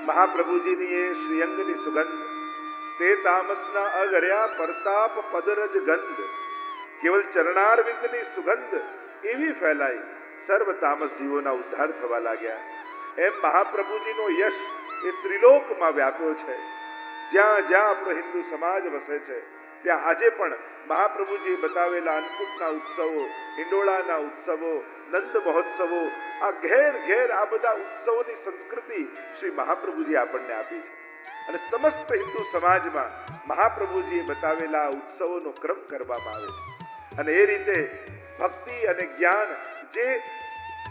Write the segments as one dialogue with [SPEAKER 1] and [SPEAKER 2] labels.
[SPEAKER 1] મહાપ્રભુજીની એ શ્રીઅંગની સુગંધ, તે તામસના અગર્યા પરતાપ પદરજ ગંધ, કેવલ ચરણારવિંદની સુગંધ એવી ફેલાઈ, સર્વ તામસ જીવોના ઉદ્ધાર થવા લાગ્યા. એમ મહાપ્રભુજીનો યશ એ ત્રિલોકમાં વ્યાપ્યો છે. જ્યાં જ્યાં આપણો હિન્દુ સમાજ વસે છે ત્યાં આજે પણ મહાપ્રભુજીએ બતાવેલા અન્નકૂટના ઉત્સવો, હિંડોળાના ઉત્સવો, નંદ મહોત્સવો, આ ઘેર ઘેર આ બધા ઉત્સવોની સંસ્કૃતિ શ્રી મહાપ્રભુજી આપણને આપી છે. અને સમસ્ત હિન્દુ સમાજમાં મહાપ્રભુજીએ બતાવેલા ઉત્સવોનો ક્રમ કરવામાં આવે છે. અને એ રીતે ભક્તિ અને જ્ઞાન જે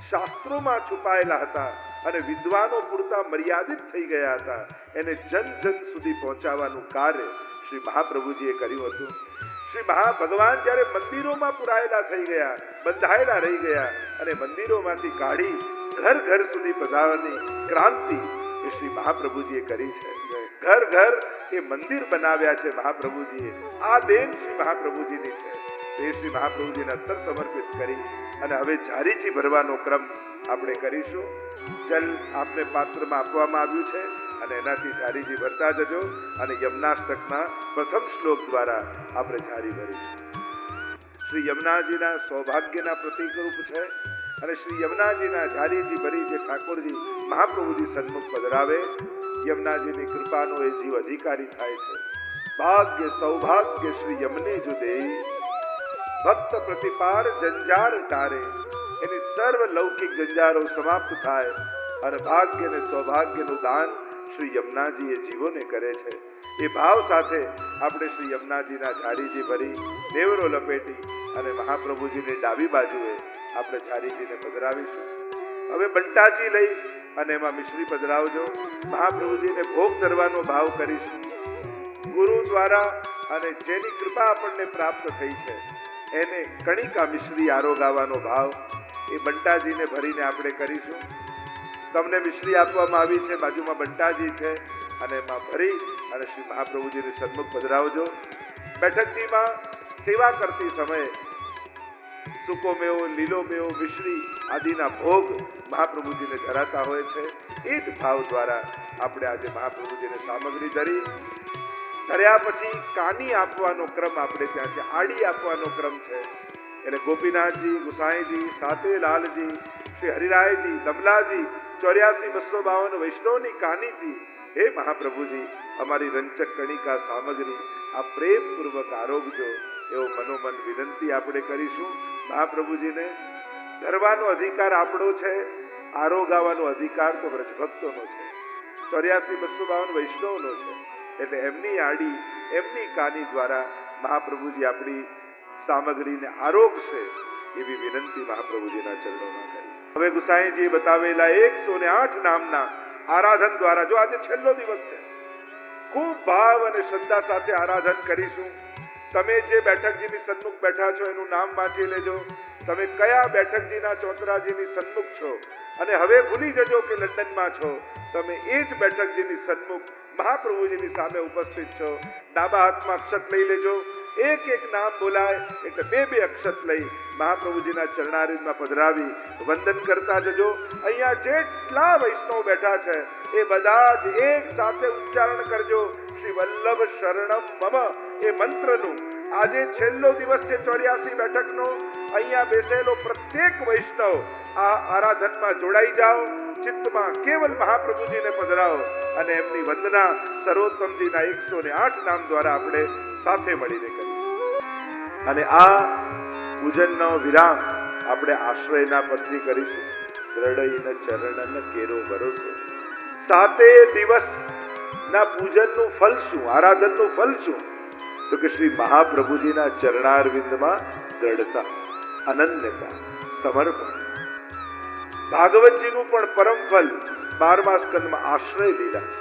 [SPEAKER 1] શાસ્ત્રોમાં છુપાયેલા હતા અને વિદ્વાનો પૂરતા મર્યાદિત થઈ ગયા હતા, એને જન જન સુધી પહોંચાડવાનું કાર્ય શ્રી મહાપ્રભુજીએ કર્યું હતું. શ્રી ભગવાન જ્યારે મંદિરોમાં પુરાયેલા થઈ ગયા, બંધાયેલા રહી ગયા અને મંદિરોમાંથી કાઢી ઘર ઘર સુધી પધારવાની ક્રાંતિ એ શ્રી મહાપ્રભુજીએ કરી છે. ઘર ઘર એ મંદિર બનાવ્યા છે મહાપ્રભુજીએ. આ દેન શ્રી મહાપ્રભુજીની છે. એ શ્રી મહાપ્રભુજીને અત્તર સમર્પિત કરી અને હવે જારીજી ભરવાનો ક્રમ આપણે કરીશું. જલ આપને પાત્રમાં આપવામાં આવ્યું છે અને એનાથી જારીજી ભરતા જજો અને યમનાષ્ટકના પ્રથમ શ્લોક દ્વારા આપણે જારી ભરીશું. શ્રી યમુનાજીના સૌભાગ્યના પ્રતીક રૂપ છે અને શ્રી યમુનાજીના જારીજી ભરી જે ઠાકોરજી મહાપ્રભુજી સન્મુખ પધરાવે, યમુનાજીની કૃપાનો એ જીવ અધિકારી થાય છે. ભાગ્ય સૌભાગ્ય શ્રી યમને જો દેઈ, ભક્ત પ્રતિપાર જંજાર તારે. એની સર્વ લૌકિક જંજારો સમાપ્ત થાય અને ભાગ્ય અને સૌભાગ્યનું દાન શ્રી યમુનાજી એ જીવોને કરે છે. એ ભાવ સાથે આપણે શ્રી યમુનાજીના જારીજી ભરી નેવરો લપેટી અને મહાપ્રભુજીની ડાબી બાજુએ આપણે જારીજીને પધરાવીશું. હવે બંટાજી લઈ અને એમાં મિશ્રી પધરાવજો. મહાપ્રભુજીને ભોગ ધરવાનો ભાવ કરીશું. ગુરુ દ્વારા અને જેની કૃપા આપણને પ્રાપ્ત થઈ છે એને કણિકા મિશ્રી આરોગાવાનો ભાવ એ બંટાજીને ભરીને આપણે કરીશું. તમને મિશ્રી આપવામાં આવી છે, બાજુમાં બંટાજી છે અને એમાં ભરી અને શ્રી મહાપ્રભુજીને સન્મુખ પધરાવજો. બેઠકજીમાં સેવા કરતી સમયે સૂકો મેવો, લીલો મેવો, મિશ્રી આદિના ભોગ મહાપ્રભુજીને ધરાતા હોય છે. એ જ ભાવ દ્વારા આપણે આજે મહાપ્રભુજીને સામગ્રી ધર્યા પછી કાની આપવાનો ક્રમ આપણે ત્યાં છે, આડી આપવાનો ક્રમ છે. એટલે ગોપીનાથજી, ગુસાઈજી, સાતેલાલજી, શ્રી હરિરાયજી, દમલાજી, 84,252 વૈષ્ણવની કાનીથી હે મહાપ્રભુજી અમારી રંચક કણિકા સામગ્રી આ પ્રેમપૂર્વક આરોગજો એવો મનોમન વિનંતી આપણે કરીશું. મહાપ્રભુજીને ધરવાનો અધિકાર આપણો છે, આરોગાવાનો અધિકાર તો વ્રજભક્તોનો છે, 84,252 વૈષ્ણવનો છે. એટલે એમની આડી, એમની કાની દ્વારા મહાપ્રભુજી આપણી સામગ્રીને આરોગશે એવી વિનંતી મહાપ્રભુજીના ચરણોમાં કરી. હવે ગુસાઈજી બતાવેલા 108 નામના આરાધન દ્વારા, જો આજે છેલ્લો દિવસ છે, ખૂબ ભાવ અને શ્રદ્ધા સાથે આરાધન કરીશું. તમે જે બેઠકજીની સન્મુખ બેઠા છો એનું નામ વાંચી લેજો. તમે કયા બેઠકજીના ચોતરાજીની સન્મુખ છો અને હવે ભૂલી જજો કે લંડનમાં છો. તમે એ જ બેઠકજીની સન્મુખ મહાપ્રભુજીની સામે ઉપસ્થિત છો. ડાબા હાથમાં અક્ષત લઈ લેજો. એક એક નામ બોલાય એટલે બે અક્ષત લઈ મહાપ્રભુજીના ચરણારવિંદમાં પધરાવી વંદન કરતા જજો. અહીંયા જેટલા વૈષ્ણવ બેઠા છે એ બધા જ એક સાથે ઉચ્ચારણ કરજો શ્રી વલ્લભ શરણમ મમ એ મંત્રનું. આજે છેલ્લો દિવસ છે 84 બેઠકનો. અહીંયા બેસેલો પ્રત્યેક વૈષ્ણવ આ આરાધનમાં જોડાઈ જાઓ. ચિત્તમાં કેવલ મહાપ્રભુજીને પધરાવો અને એમની વંદના સર્વોત્તમજીના 108 નામ દ્વારા આપણે સાથે મળીને કરીએ. અને આ પૂજનનો વિરામ આપણે આશ્રયના પદથી કરીશું. દ્રઢઈને ચરણન કેરો ભરોસો. 7 દિવસના પૂજનનું ફલ શું, આરાધનનું ફલ શું? તો કે શ્રી મહાપ્રભુજીના ચરણારવિંદમાં દ્રઢતા, અનન્યતા, સમર્પણ. ભાગવતજીનું પણ પરમ ફલ 12મા સ્કંદમાં આશ્રય લીલા છે.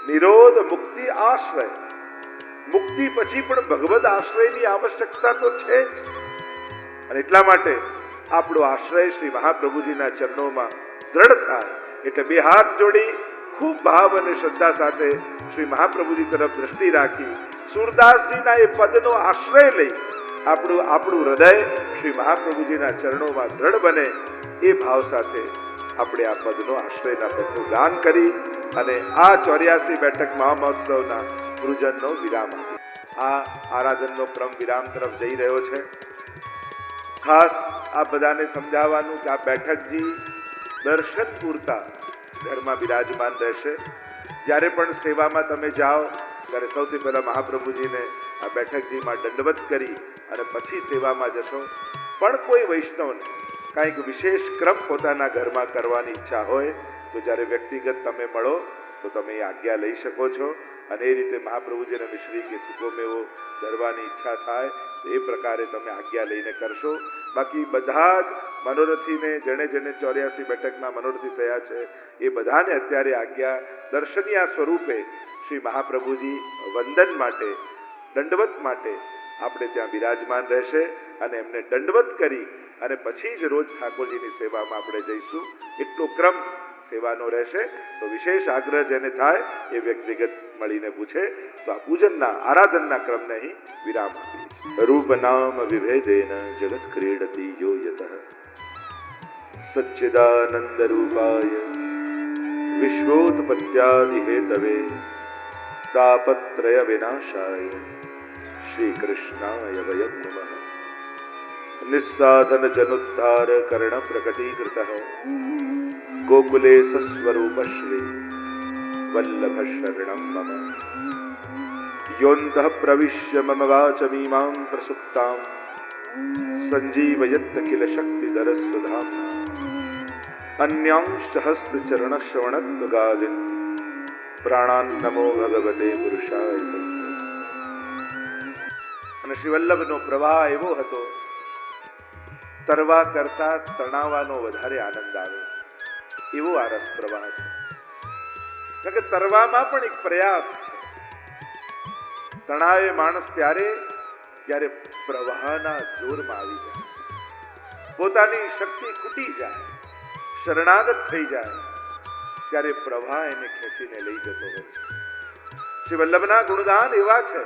[SPEAKER 1] નિરોધ મુક્તિ આશ્રય. મુક્તિ પછી પણ ભગવદ આશ્રયની આવશ્યકતા તો છે જ. અને એટલા માટે આપણો આશ્રય શ્રી મહાપ્રભુજીના ચરણોમાં દ્રઢ થાય. એટલે બે હાથ જોડી ખૂબ ભાવ અને શ્રદ્ધા સાથે શ્રી મહાપ્રભુજી તરફ દ્રષ્ટિ રાખી સુરદાસજીના એ પદનો આશ્રય લઈ આપણું હૃદય શ્રી મહાપ્રભુજીના ચરણોમાં દ્રઢ બને એ ભાવ સાથે આપણે આ પદનો આશ્રયના પદનું ગાન કરી અને આ 84 બેઠક મહામહોત્સવના ગુરુજનનો વિરામ આપી. આ આરાધનનો ક્રમ વિરામ તરફ જઈ રહ્યો છે. ખાસ આ બધાને સમજાવવાનું કે આ બેઠકજી દર્શન પૂરતા ઘરમાં બિરાજમાન રહેશે. જ્યારે પણ સેવામાં તમે જાઓ ત્યારે સૌથી પહેલા મહાપ્રભુજીને આ બેઠકજીમાં દંડવત કરી અને પછી સેવામાં જશો. પણ કોઈ વૈષ્ણવને કાંઈક વિશેષ ક્રમ પોતાના ઘરમાં કરવાની ઈચ્છા હોય તો જ્યારે વ્યક્તિગત તમે મળો તો તમે એ આજ્ઞા લઈ શકો છો. અને એ રીતે મહાપ્રભુજીને મિશ્રી કે સૂકો મેવો ધરવાની ઈચ્છા થાય તો એ પ્રકારે તમે આજ્ઞા લઈને કરશો. બાકી બધા જ મનોરથીને જેણે 84 બેઠકના મનોરથી થયા છે એ બધાને અત્યારે આજ્ઞા દર્શનીય સ્વરૂપે શ્રી મહાપ્રભુજી વંદન માટે દંડવત માટે આપણે ત્યાં બિરાજમાન રહેશે. અને એમને દંડવત કરી અને પછી જ રોજ ઠાકોરજીની સેવામાં આપણે જઈશું. એટલો ક્રમ સેવાનો રહેશે. તો વિશેષ આગ્રહ જેને થાય એ વ્યક્તિગત મળીને પૂછે તો આ પૂજનના આરાધનના ક્રમને અહીં વિરામ આપીએ. રૂપ નામ વિભેદેન જગત ક્રીડતી યો યતઃ સચ્ચિદાનંદ રૂપાય વિશ્વોત્પત્યાદિ હેતવે તાપત્રય વિનાશાય શ્રી કૃષ્ણાય વયમ નમઃ. નિસ્સાધન જનુદ્ધાર કર્ણ પ્રકટીકૃત ગોકુલે સસ્વરૂપ શ્રી વલ્લભ શરણમ મમ. યોऽन्तઃ પ્રવિશ્ય મમ વાચમીમાં પ્રસુપ્તાં સંજીવયત્ કિલ શક્તિધર સુધામ્ના. અન્यांश्च હસ્તચરણશ્રવણત્વગાદીન પ્રાણાન નમો ભગવતે પુરુષાય. અને શ્રી વલ્લભનો પ્રવાહ એવો હતો, તરવા કરતા તણાવાનો વધારે આનંદ આવે એવો આ રસ પ્રવાહ છે. કારણ કે તરવામાં પણ એક પ્રયાસ છે. તણાવે માણસ ત્યારે જ્યારે પ્રવાહના જોરમાં આવી જાય, પોતાની શક્તિ ખૂટી જાય, શરણાગત થઈ જાય, ત્યારે પ્રવાહ એને ખેંચીને લઈ જતો હોય છે. શ્રી વલ્લભના ગુણગાન એવા છે.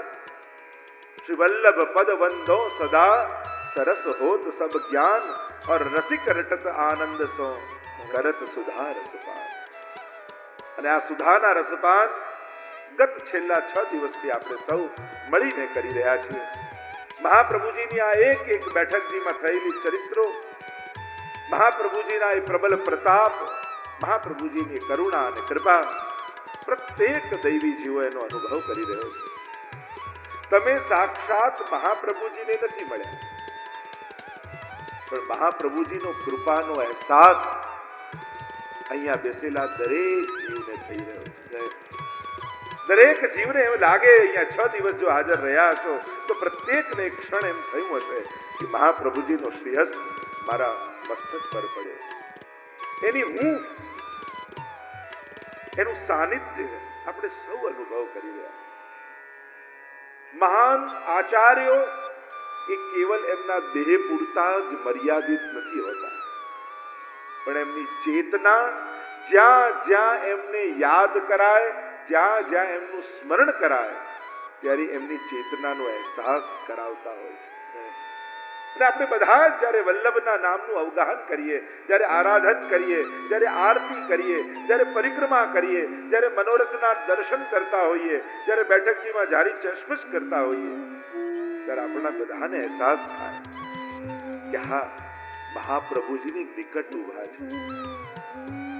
[SPEAKER 1] શ્રી વલ્લભ પદ વંદો સદા સરસ હોત સબ જ્ઞાન और रसिक रटत आनंद સો કરત સુધા રસપાન. અને આ સુધાના રસપાન ગત છેલ્લા 6 દિવસથી આપણે સૌ મળીને કરી રહ્યા છીએ. મહાપ્રભુજીની આ એક એક બેઠકજીમાં થયેલી ચરિત્રો, મહાપ્રભુજીના એ પ્રબલ પ્રતાપ, મહાપ્રભુજીની કરુણા અને કૃપા પ્રત્યેક દૈવી જીવો એનો અનુભવ કરી રહ્યો છે. તમે સાક્ષાત મહાપ્રભુજીને નથી મળ્યા, પણ મહાપ્રભુજીનો કૃપાનો અહેસાસ અહીંયા બેસેલા દરેક જીવને થઈ રહ્યો છે. દરેક જીવને એમ લાગે અહીંયા 6 દિવસ જો હાજર રહ્યા છો તો પ્રત્યેકને એક ક્ષણ એમ થયું હશે કે મહાપ્રભુજીનો શ્રીહસ્ત મારા મસ્તક પર પડ્યો. એની હૂંફ, એનું સાનિધ્ય આપણે સૌ અનુભવ કરી રહ્યા. મહાન આચાર્યો એ કેવલ એમના દેહ પૂરતા જ મર્યાદિત નથી હોતા, પણ એમની ચેતના જ્યાં જ્યાં એમને યાદ કરાય, જ્યાં જ્યાં એમનું સ્મરણ કરાય, ત્યારે એમની ચેતનાનો અહેસાસ કરાવતા હોય છે. અને આપણે બધા જ જ્યારે વલ્લભના નામનું અવગાહન કરીએ, જ્યારે આરાધન કરીએ, જ્યારે આરતી કરીએ, જ્યારે પરિક્રમા કરીએ, જ્યારે મનોરથના દર્શન કરતા હોઈએ, જ્યારે બેઠકજીમાં જારી ચશ્મશ કરતા હોઈએ, ત્યારે આપણા બધાને અહેસાસ થાય કે હા, મહાપ્રભુજીની નિકટ ઉભા છે.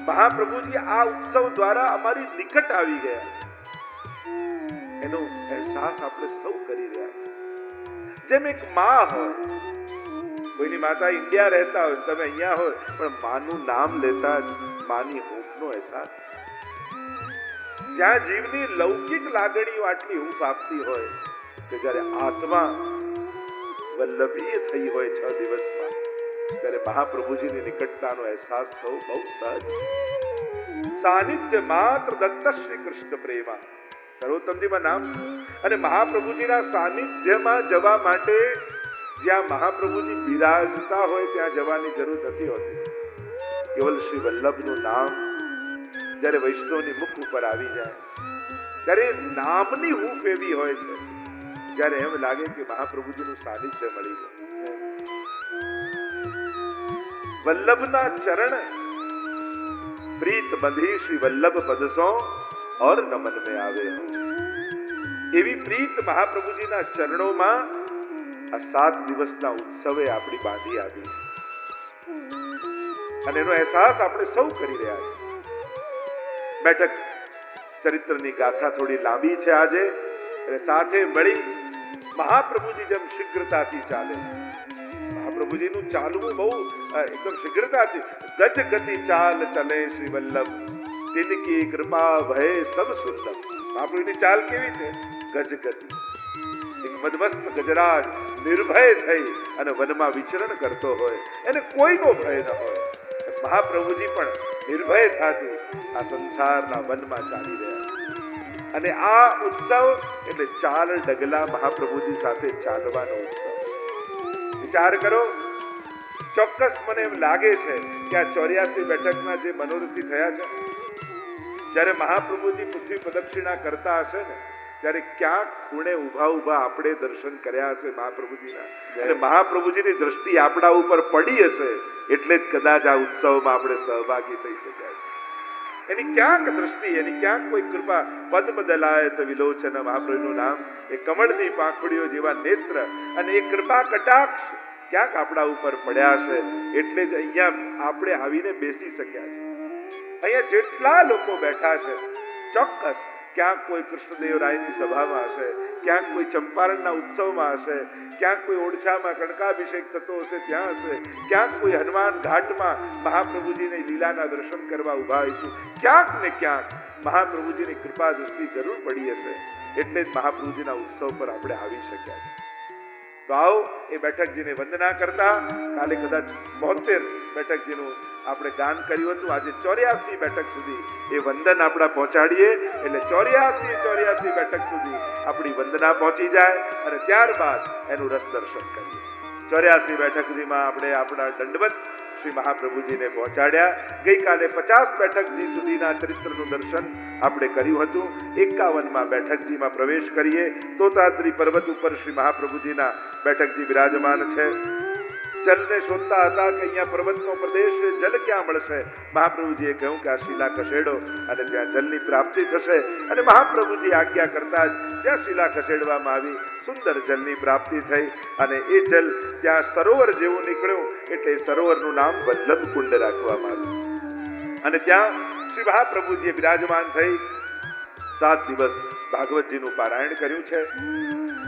[SPEAKER 1] મહાપ્રભુજી આ ઉત્સવ દ્વારા અમારી નિકટ આવી ગયા, એનો અહેસાસ આપણે સૌ કરી રહ્યા છીએ. જેમ એક માં હોય, કોઈની માતા ઇન્ડિયા રહેતા હોય, તમે અહીંયા હોય, પણ માનું નામ લેતા જ માની હૂંફનો અહેસાસ. જ્યાં જીવની લૌકિક લાગણીઓ આટલી હૂંફ આપતી હોય, જ્યારે આત્મા વલ્લભીય થઈ હોય 6 દિવસમાં, ત્યારે મહાપ્રભુજીની નિકટતાનો અહેસાસ થવો બહુ સહજ. સાનિધ્ય માત્ર દત્ત શ્રી કૃષ્ણ પ્રેમા, સર્વોત્તમજીમાં નામ. અને મહાપ્રભુજીના સાનિધ્યમાં જવા માટે જ્યાં મહાપ્રભુજી બિરાજતા હોય ત્યાં જવાની જરૂર નથી હોતી. કેવલ શ્રી વલ્લભનું નામ જ્યારે વૈષ્ણવની મુખ ઉપર આવી જાય, ત્યારે નામની હૂંફ એવી હોય છે, જ્યારે એમ લાગે કે મહાપ્રભુજીનું સાનિધ્ય મળી ગયું. વલ્લભના ચરણ પ્રીત બંધી શ્રી વલ્લભ પદસો ઓર નમન में આવે હો. એવી પ્રીત મહાપ્રભુજીના ચરણોમાં આ 7 દિવસના ઉત્સવે આપણી બાંધી આવી છે અને એનો અહેસાસ આપણે સૌ કરી રહ્યા છીએ. બેઠક ચરિત્રની ગાથા થોડી લાંબી છે આજે, અને સાથે મળી મહાપ્રભુજી જેમ શીઘ્રતાથી ચાલે. મહાપ્રભુજીનું ચાલવું બહુ એકદમ શીઘ્રતાથી, ગજ ગતિ ચાલ ચલે શ્રી વલ્લભ, તિનકી કૃપા ભય સબ સુલભ. મહાપ્રભુની ચાલ કેવી છે? ગજ ગતિ. એક મદમસ્ત ગજરાજ નિર્ભય થઈ અને વનમાં વિચરણ કરતો હોય, એને કોઈનો ભય ન હોય. મહાપ્રભુજી પણ નિર્ભય થાતી આ સંસારના વનમાં ચાલી રહ્યા. અને આ ઉત્સવ એટલે ચાલ ડગલા મહાપ્રભુજી સાથે ચાલવાનો ઉત્સવ. વિચાર કરો, ચોક્કસ મને એમ લાગે છે કે આ 84 બેઠકના જે મનોરથી થયા છે, જ્યારે મહાપ્રભુજી પૃથ્વી પ્રદક્ષિણા કરતા હશે ને, ત્યારે ક્યાંક ખૂણે ઉભા આપણે દર્શન કર્યા હશે મહાપ્રભુજીના, અને મહાપ્રભુજીની દ્રષ્ટિ આપણા ઉપર પડી હશે, એટલે જ કદાચ આ ઉત્સવમાં આપણે સહભાગી થઈ શક્યા છે. એની ક્યાંક દ્રષ્ટિ, એની ક્યાંક કોઈ કૃપા. પદ્મ દલાય તો વિલોચન, મહાપ્રભુનું નામ, એ કમળની પાંખડીઓ જેવા નેત્ર અને એ કૃપા કટાક્ષ ક્યાંક આપણા ઉપર પડ્યા છે, એટલે જ અહીંયા આપણે આવીને બેસી શક્યા છે. અહીંયા જેટલા લોકો બેઠા છે, ચોક્કસ ક્યાંક કોઈ કૃષ્ણદેવરાયની સભામાં હશે, ક્યાંક કોઈ ચંપારણના ઉત્સવમાં હશે, ક્યાંક કોઈ ઓરછામાં કણકાભિષેક થતો હશે ત્યાં હશે, ક્યાંક કોઈ હનુમાન ઘાટમાં મહાપ્રભુજીની લીલાના દર્શન કરવા ઉભા હશું. ક્યાંક ને ક્યાંક મહાપ્રભુજીની કૃપા દૃષ્ટિ જરૂર પડી હશે, એટલે જ મહાપ્રભુજીના ઉત્સવ પર આપણે આવી શક્યા છે. તો આવો એ બેઠકજીને વંદના કરતા. કાલે કદાચ 72 બેઠકજીનું આપણે ગાન કર્યું હતું, આજે 84 બેઠક સુધી એ વંદન આપણા પહોંચાડીએ, એટલે 84 બેઠક સુધી આપણી વંદના પહોંચી જાય અને ત્યારબાદ એનું રસ દર્શન કરીએ. 84 બેઠકજીમાં આપણે આપણા દંડવત શ્રી મહાપ્રભુજીને પહોંચાડ્યા. ગઈકાલે 50 બેઠકજી સુધીના ચરિત્રનું દર્શન આપણે કર્યું હતું. 51માં બેઠકજીમાં પ્રવેશ કરીએ. તોતાદ્રી પર્વત ઉપર શ્રી મહાપ્રભુજીના બેઠકજી બિરાજમાન છે. જલને શોધતા હતા કે અહીંયા પર્વતનો પ્રદેશ, જલ ક્યાં મળશે. મહાપ્રભુજીએ કહ્યું કે આ શિલા ખસેડો અને ત્યાં જલની પ્રાપ્તિ થશે. અને મહાપ્રભુજી આજ્ઞા કરતા જ જ્યાં શિલા ખસેડવામાં આવી, સુંદર જલની પ્રાપ્તિ થઈ અને એ જલ ત્યાં સરોવર જેવું નીકળ્યું, એટલે સરોવરનું નામ વલ્લભ કુંડ રાખવામાં આવ્યું. અને ત્યાં શ્રી મહાપ્રભુજીએ બિરાજમાન થઈ 7 દિવસ ભાગવતજીનું પારાયણ કર્યું છે.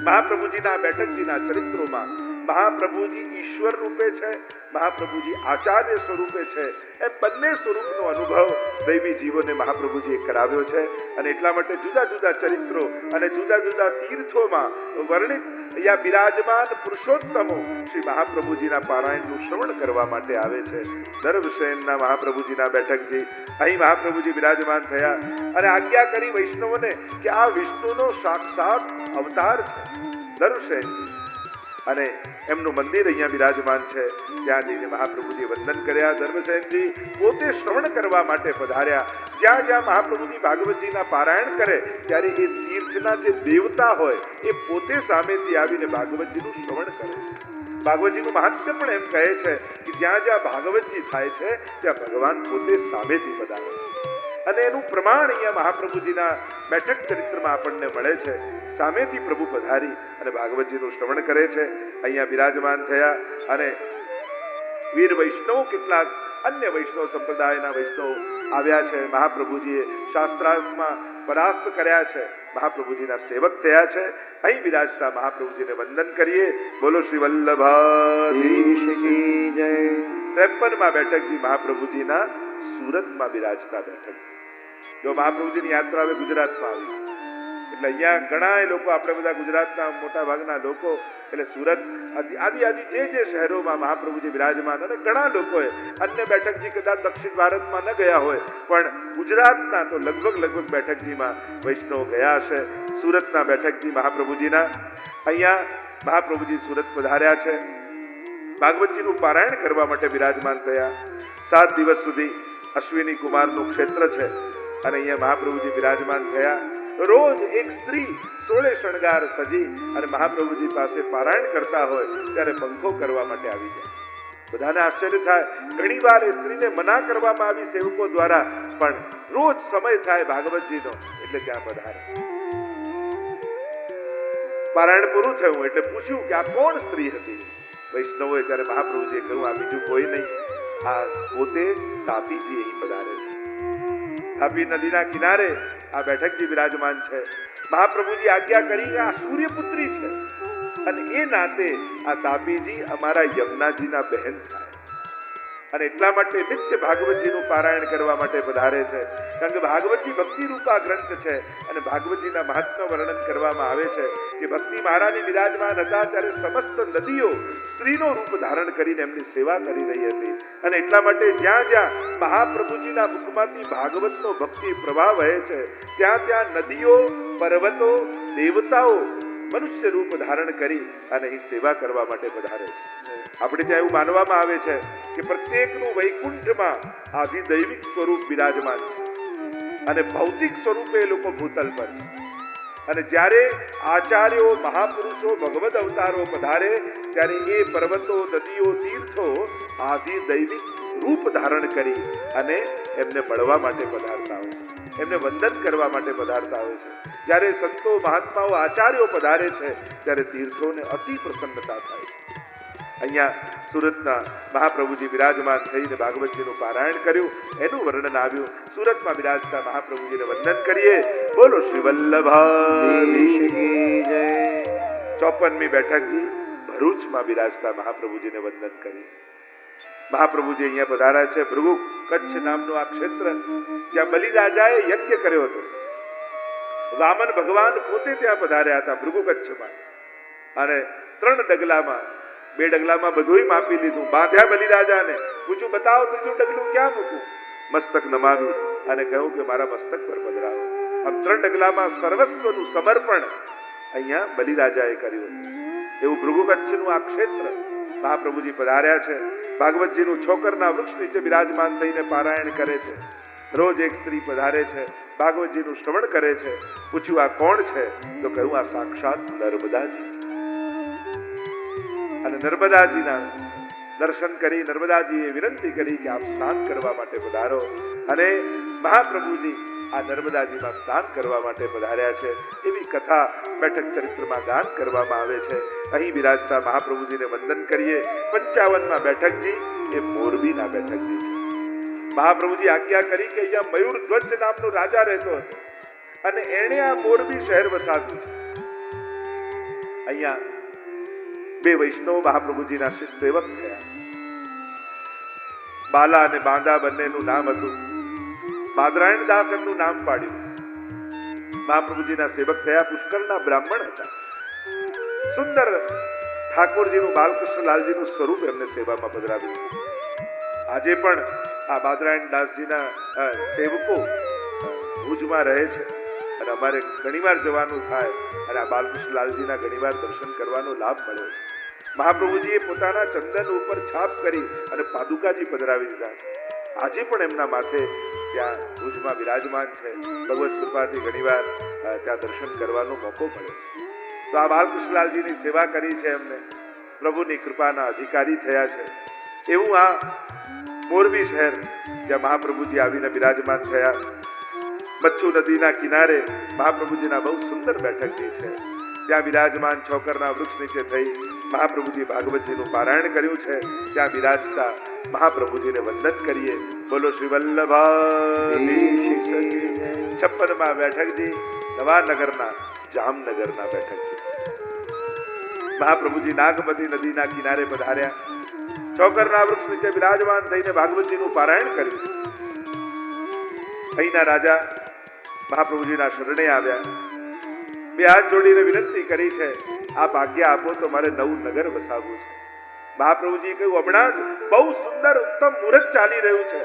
[SPEAKER 1] મહાપ્રભુજીના બેઠકજીના ચરિત્રોમાં મહાપ્રભુજી ઈશ્વર રૂપે છે, મહાપ્રભુજી આચાર્ય સ્વરૂપે છે, એ બંને સ્વરૂપનો અનુભવ દૈવી જીવોને મહાપ્રભુજીએ કરાવ્યો છે. અને એટલા માટે જુદા જુદા ચરિત્રો અને જુદા જુદા તીર્થોમાં વર્ણિત અહીંયા બિરાજમાન પુરુષોત્તમો શ્રી મહાપ્રભુજીના પારાયણનું શ્રવણ કરવા માટે આવે છે. દર્ભસેનના મહાપ્રભુજીના બેઠકજી અહીં મહાપ્રભુજી બિરાજમાન થયા અને આજ્ઞા કરી વૈષ્ણવોને કે આ વિષ્ણુનો સાક્ષાત અવતાર છે દર્ભસેનજી, અને એમનું મંદિર અહીંયા બિરાજમાન છે. ત્યાં જઈને મહાપ્રભુજી વંદન કર્યા. દર્ભસેનજી પોતે શ્રવણ કરવા માટે પધાર્યા. જ્યાં જ્યાં મહાપ્રભુજી ભાગવતજીના પારાયણ કરે, ત્યારે એ તીર્થના જે દેવતા હોય એ પોતે સામેથી આવીને ભાગવતજીનું શ્રવણ કરે. ભાગવતજીનું મહાત્મ્ય પણ એમ કહે છે કે જ્યાં જ્યાં ભાગવતજી થાય છે ત્યાં ભગવાન પોતે સામેથી પધારે. અને એનું પ્રમાણ અહીંયા મહાપ્રભુજીના બેઠક ચરિત્રમાં આપણને મળે છે. સામેથી પ્રભુ પધારી અને ભાગવતજીનું શ્રવણ કરે છે. અહીંયા બિરાજમાન થયા અને વીર વૈષ્ણવ, કેટલાક અન્ય વૈષ્ણવ સંપ્રદાયના વૈષ્ણવ આવ્યા છે. મહાપ્રભુજીએ શાસ્ત્રાર્થમાં પરાસ્ત કર્યા છે, મહાપ્રભુજીના સેવક થયા છે. અહીં બિરાજતા મહાપ્રભુજીને વંદન કરીએ. બોલો શ્રી વલ્લભાધીશ કી જય. 53માં બેઠકજી મહાપ્રભુજીના સુરતમાં બિરાજતા બેઠક. જો મહાપ્રભુજીની યાત્રા હવે ગુજરાતમાં આવી, એટલે અહીંયા ઘણા લોકો, આપણે બધા ગુજરાતના મોટા ભાગના લોકો, એટલે સુરત આદિ જે શહેરોમાં મહાપ્રભુજી બિરાજમાન, અને ઘણા લોકોએ અન્ય બેઠકજી કદાચ દક્ષિણ ભારતમાં ન ગયા હોય, પણ ગુજરાતના તો લગભગ બેઠકજીમાં વૈષ્ણવ ગયા હશે. સુરતના બેઠકજી મહાપ્રભુજીના અહીંયા મહાપ્રભુજી સુરત પધાર્યા છે. ભાગવતજીનું પારાયણ કરવા માટે બિરાજમાન થયા. 7 દિવસ સુધી અશ્વિની કુમારનું ક્ષેત્ર છે અને અહીંયા મહાપ્રભુજી બિરાજમાન થયા. રોજ એક સ્ત્રી 16 શણગાર સજી અને મહાપ્રભુજી પાસે પારાયણ કરતા હોય ત્યારે પંખો કરવા માટે આવી જાય. બધાને આશ્ચર્ય થાય. ઘણીવાર એ સ્ત્રીને મના કરવામાં આવી સેવકો દ્વારા, પણ રોજ સમય થાય ભાગવતજીનો એટલે ત્યાં પધારે. પારાયણ પૂરું થયું એટલે પૂછ્યું કે આ કોણ સ્ત્રી હતી? વૈષ્ણવોએ ત્યારે મહાપ્રભુજીએ કહ્યું, આ બીજું કોઈ નહીં, આ પોતે તાપીજી અહીં પધારે છે. તાપી નદીના કિનારે આ બેઠકજી બિરાજમાન છે. મહાપ્રભુજી આજ્ઞા કરી કે આ સૂર્યપુત્રી છે અને એ નાતે આ તાપીજી અમારા યમુનાજીના બહેન થાય અને એટલા માટે નિત્ય ભાગવતજીનું પારાયણ કરવા માટે પધારે છે. કારણ કે ભાગવતજી ભક્તિ રૂપા ગ્રંથ છે અને ભાગવતજીના મહાત્મ્ય વર્ણન કરવામાં આવે છે કે ભક્તિ મહારાણી વિરાજમાન હતા ત્યારે સમસ્ત નદીઓ સ્ત્રીનો રૂપ ધારણ કરીને એમની સેવા કરી રહી હતી અને એટલા માટે જ્યાં જ્યાં મહાપ્રભુજીના મુખમાંથી ભાગવતનો ભક્તિ પ્રવાહ વહે છે ત્યાં ત્યાં નદીઓ, પર્વતો, દેવતાઓ મનુષ્ય રૂપ ધારણ કરી અને અહીં સેવા કરવા માટે પધારે છે. આપણે ત્યાં એવું માનવામાં આવે છે કે પ્રત્યેકનું વૈકુંઠમાં આધિદૈવિક સ્વરૂપ બિરાજમાન છે અને ભૌતિક સ્વરૂપે એ લોકો ભૂતલ પર છે. અને જ્યારે આચાર્યો, મહાપુરુષો, ભગવદ અવતારો પધારે ત્યારે એ પર્વતો, નદીઓ, તીર્થો આધિદૈવિક રૂપ ધારણ કરી અને એમને મળવા માટે પધારતા હોય છે, એમને વંદન કરવા માટે પધારતા હોય છે. જ્યારે સંતો, મહાત્માઓ, આચાર્યો પધારે છે ત્યારે તીર્થોને અતિ પ્રસન્નતા થાય છે. અહીંયા સુરતના મહાપ્રભુજી બિરાજમાન થઈને ભાગવતજીનું પારાયણ કર્યું, એનું વર્ણન આવ્યું. સુરતમાં બિરાજતા મહાપ્રભુજીને વંદન કરીએ. બોલો શ્રી વલ્લભાધીશ કી જય. 54મી બેઠકજી ભરૂચમાં બિરાજતા મહાપ્રભુજીને વંદન કરી. મહાપ્રભુજી અહીંયા પધાર્યા છે. ભૃગુ કચ્છ નામનું આ ક્ષેત્ર જ્યાં બલિરાજાએ યજ્ઞ કર્યો હતો. વામન ભગવાન પોતે ત્યાં પધાર્યા હતા ભૃગુ કચ્છમાં અને 3 ડગલામાં, 2 ડગલામાં બધું માપી લીધું. બાંધ્યા બલિરાજાને, પૂછ્યું બતાવો ત્રીજું ડગલું ક્યાં મૂકું? મસ્તક નમાવી અને કહ્યું કે મારા મસ્તક પર પધરાવો. આમ 3 ડગલામાં સર્વસ્વનું સમર્પણ અહીંયા બલિરાજાએ કર્યું. એવું ભૃગુ કચ્છનું આ ક્ષેત્ર મહાપ્રભુજી પધાર્યા છે. ભાગવતજીનું છોકરના વૃક્ષ નીચે બિરાજમાન થઈને પારાયણ કરે છે. રોજ એક સ્ત્રી પધારે છે, ભાગવતજીનું શ્રવણ કરે છે. પૂછ્યું આ કોણ છે? તો કહ્યું આ સાક્ષાત નર્મદાજી છે. અને નર્મદાજીના દર્શન કરી નર્મદાજીએ વિનંતી કરી કે આપ સ્નાન કરવા માટે પધારો અને મહાપ્રભુજી આ નર્મદાજીમાં સ્નાન કરવા માટે પધાર્યા છે. એવી કથા બેઠક ચરિત્રમાં ગાન કરવામાં આવે છે. અહીં બિરાજતા મહાપ્રભુજીને વંદન કરીએ. 55માં બેઠકજી એ મોરબીના બેઠકજી છે. મહાપ્રભુજી આજ્ઞા કરી કે અહીંયા મયુર ધ્વજ નામનો રાજા રહેતો હતો અને એણે આ મોરબી શહેર વસાવ્યું છે. અહીંયા 2 વૈષ્ણવ મહાપ્રભુજીના શિષ્ય સેવક થયા. બાલા અને બાંદા બંનેનું નામ હતું. બાદરાયણ દાસ એમનું નામ પાડ્યું. મહાપ્રભુજીના સેવક થયા. પુષ્કરના બ્રાહ્મણ હતા. સુંદર ઠાકોરજીનું, બાલકૃષ્ણલાલજીનું સ્વરૂપ એમને સેવામાં પધરાવ્યું. આજે પણ આ બાદરાયણ દાસજીના સેવકો ભુજમાં રહે છે અને અમારે ઘણીવાર જવાનું થાય અને આ બાલકૃષ્ણલાલજીના ઘણીવાર દર્શન કરવાનો લાભ મળ્યો. મહાપ્રભુજીએ પોતાના ચંદન ઉપર છાપ કરી અને પાદુકાજી પધરાવી દીધા છે. આજે પણ એમના માથે ત્યાં ભુજમાં બિરાજમાન છે. ભગવત કૃપાથી ઘણીવાર ત્યાં દર્શન કરવાનો મોકો મળ્યો. તો આ બાલકૃષ્ણલાલજીની સેવા કરી છે એમને. પ્રભુની કૃપાના અધિકારી થયા છે. એવું આ મોરબી શહેર જ્યાં મહાપ્રભુજી આવીને બિરાજમાન થયા. મચ્છુ નદીના કિનારે મહાપ્રભુજીના બહુ સુંદર બેઠકજી છે. ત્યાં બિરાજમાન છોકરના વૃક્ષ નીચે થઈ મહાપ્રભુજી ભાગવતજીનું પારાયણ કર્યું છે. ત્યાં બિરાજતા મહાપ્રભુજીને વંદન કરીએ. બોલો શ્રી વલ્લભાધીશ. 56માં બેઠકજી નવાનગરના જામનગરના બેઠકજી. મહાપ્રભુજી નાગમતી નદીના કિનારે પધાર્યા. છોકરના વૃક્ષ નીચે બિરાજમાન થઈને ભાગવતજીનું પારાયણ કર્યું. અહીંના રાજા મહાપ્રભુજીના શરણે આવ્યા. 2 હાથ જોડીને વિનંતી કરી છે, આપ આજ્ઞા આપો તો મારે નવું નગર વસાવવું છે. મહાપ્રભુજીએ કહ્યું હમણાં જ બહુ સુંદર ઉત્તમ મુહૂર્ત ચાલી રહ્યું છે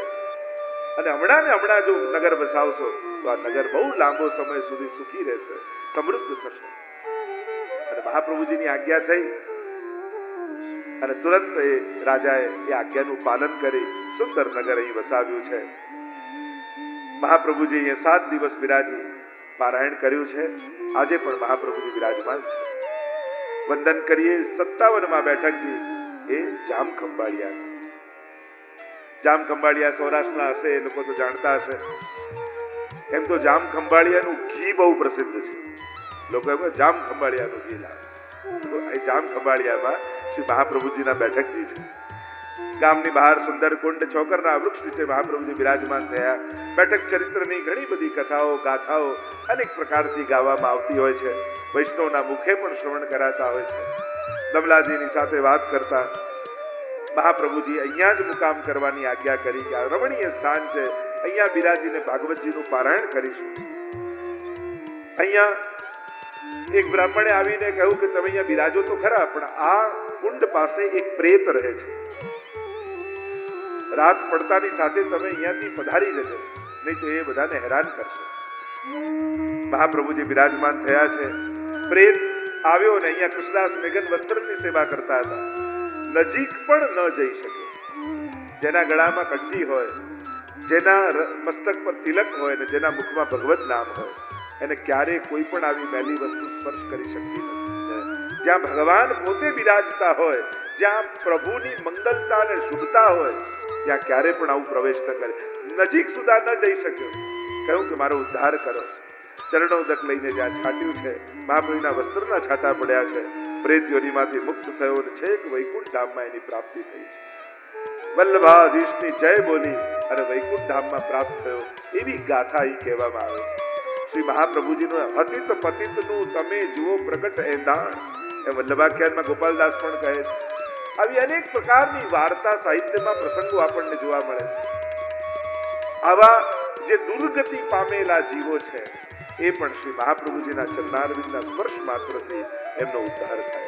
[SPEAKER 1] અને હમણાં ને હમણાં જો નગર વસાવશો તો આ નગર બહુ લાંબો સમય સુધી સુખી રહેશે, સમૃદ્ધ થશે. અને મહાપ્રભુજીની આજ્ઞા થઈ અને તુરંત એ રાજાએ એ આજ્ઞાનું પાલન કરી સુંદર નગર અહીં વસાવ્યું છે. મહાપ્રભુજી અહીંયા 7 દિવસ બિરાજી પારાયણ કર્યું છે. આજે પણ મહાપ્રભુજી બિરાજમાન છે. વંદન કરીએ. 57માં બેઠકજી એ જામ ખંભાળિયા. જામ ખંભાળિયા સૌરાષ્ટ્રના હશે, એ લોકો તો જાણતા હશે. એમ તો જામ ખંભાળિયાનું ઘી બહુ પ્રસિદ્ધ છે. લોકો એમ જામ ખંભાળિયાનું ઘી લાવે. તો એ જામ ખંભાળિયામાં શ્રી મહાપ્રભુજીના બેઠકજી છે. ગામની બહાર સુંદર કુંડ છોકરના વૃક્ષ નીચે મહાપ્રભુજી બિરાજમાન થયા. બેઠક ચરિત્રની ઘણી બધી કથાઓ ગાથાઓ અનેક પ્રકારથી ગાવામાં આવતી હોય છે. વૈષ્ણવના મુખે પણ શ્રવણ કરાતા હોય છે. દમલાજીની સાથે વાત કરતા મહાપ્રભુજી અહીંયા જ મુકામ કરવાની આજ્ઞા કરી કે આ રમણીય સ્થાન છે, અહીંયા બિરાજીને ભાગવતજીનું પારાયણ કરીશું. અહીંયા એક બ્રાહ્મણે આવીને કહ્યું કે તમે અહીંયા બિરાજો તો ખરા, પણ આ કુંડ પાસે એક પ્રેત રહે છે. રાત પડતાની સાથે તમે અહીંયાથી પધારી જજો, નહીં તો એ બધાને હેરાન કરશે. મહાપ્રભુજી બિરાજમાન થયા છે. પ્રેત આવ્યો ને અહીંયા કૃષ્ણદાસ મેઘન વસ્ત્રની સેવા કરતા હતા. નજીક પણ ન જઈ શકે. જેના ગળામાં કંઠી હોય, જેના મસ્તક પર તિલક હોય ને જેના મુખમાં ભગવત નામ હોય, એને ક્યારેય કોઈ પણ આવી મેલી વસ્તુ સ્પર્શ કરી શકતી નથી. જ્યાં ભગવાન પોતે બિરાજતા હોય, જ્યાં પ્રભુની મંગલતા અને શુભતા હોય, ત્યાં ક્યારે પણ આવું પ્રવેશ ન કરે. નજીક સુધા ન જઈ શક્યો. કહ્યું કે મારો ઉદ્ધાર કરો. ચરણોદક લઈને જ્યાં છાટ્યું છે, મહાપ્રભુના વસ્ત્રના છાંટા પડ્યા છે. પ્રેત યોનિમાંથી મુક્ત થયો અને છેક વૈકુંઠ ધામમાં એની પ્રાપ્તિ થઈ છે. વલ્લભાધીશની જય બોલી અને વૈકુંઠ ધામમાં પ્રાપ્ત થયો, એવી ગાથા અહીં કહેવામાં આવે છે. શ્રી મહાપ્રભુજીનું હતિત પતિતનું તમે જુઓ પ્રગટ એંધાણ, એ વલ્લભાખ્યાનમાં ગોપાલદાસ પણ કહે છે. આવી અનેક પ્રકારની વાર્તા સાહિત્યમાં પ્રસંગો આપણને જોવા મળે છે. આવા જે દુર્ગતિ પામેલા જીવો છે, એ પણ શ્રી મહાપ્રભુજીના ચરણારવિંદના સ્પર્શ માત્રથી એમનો ઉદ્ધાર થાય.